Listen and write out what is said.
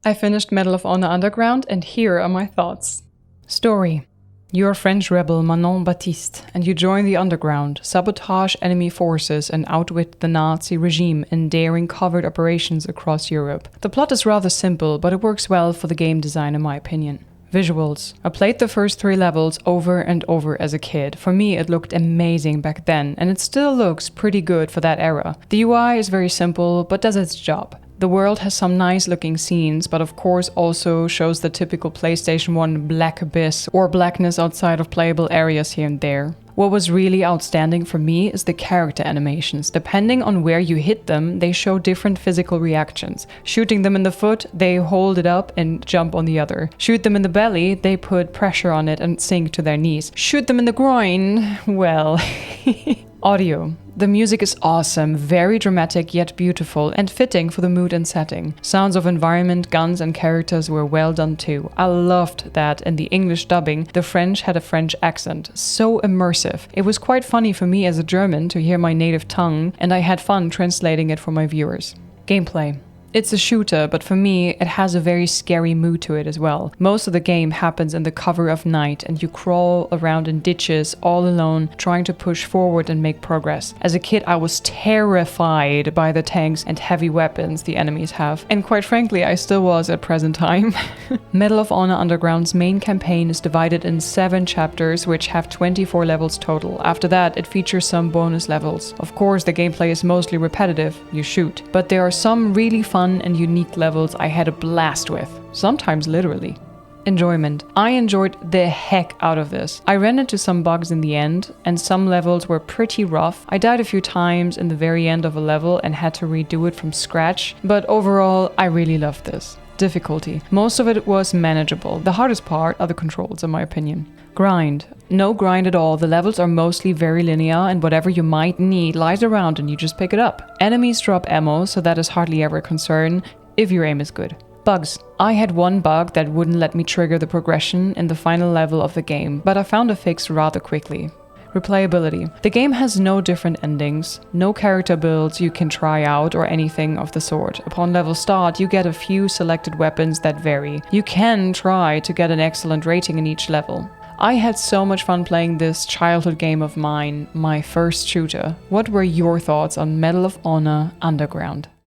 I finished Medal of Honor Underground, and here are my thoughts. Story. You're French rebel Manon Batiste, and you join the underground, sabotage enemy forces, and outwit the Nazi regime in daring covert operations across Europe. The plot is rather simple, but it works well for the game design in my opinion. Visuals. I played the first 3 levels over and over as a kid. For me, it looked amazing back then, and it still looks pretty good for that era. The UI is very simple, but does its job. The world has some nice looking scenes, but of course also shows the typical PlayStation 1 black abyss or blackness outside of playable areas here and there. What was really outstanding for me is the character animations. Depending on where you hit them, they show different physical reactions. Shooting them in the foot, they hold it up and jump on the other. Shoot them in the belly, they put pressure on it and sink to their knees. Shoot them in the groin, well... Audio. The music is awesome, very dramatic yet beautiful, and fitting for the mood and setting. Sounds of environment, guns and characters were well done too. I loved that in the English dubbing, the French had a French accent. So immersive. It was quite funny for me as a German to hear my native tongue, and I had fun translating it for my viewers. Gameplay. It's a shooter, but for me, it has a very scary mood to it as well. Most of the game happens in the cover of night, and you crawl around in ditches all alone, trying to push forward and make progress. As a kid, I was terrified by the tanks and heavy weapons the enemies have. And quite frankly, I still was at present time. Medal of Honor Underground's main campaign is divided in 7 chapters, which have 24 levels total. After that, it features some bonus levels. Of course, the gameplay is mostly repetitive, you shoot. But there are some really fun and unique levels I had a blast with, sometimes literally. Enjoyment. I enjoyed the heck out of this. I ran into some bugs in the end, and some levels were pretty rough. I died a few times in the very end of a level and had to redo it from scratch, but overall I really loved this. Difficulty. Most of it was manageable. The hardest part are the controls, in my opinion. Grind. No grind at all. The levels are mostly very linear, and whatever you might need lies around and you just pick it up. Enemies drop ammo, so that is hardly ever a concern if your aim is good. Bugs. I had one bug that wouldn't let me trigger the progression in the final level of the game, but I found a fix rather quickly. Replayability. The game has no different endings, no character builds you can try out or anything of the sort. Upon level start, you get a few selected weapons that vary. You can try to get an excellent rating in each level. I had so much fun playing this childhood game of mine, my first shooter. What were your thoughts on Medal of Honor Underground?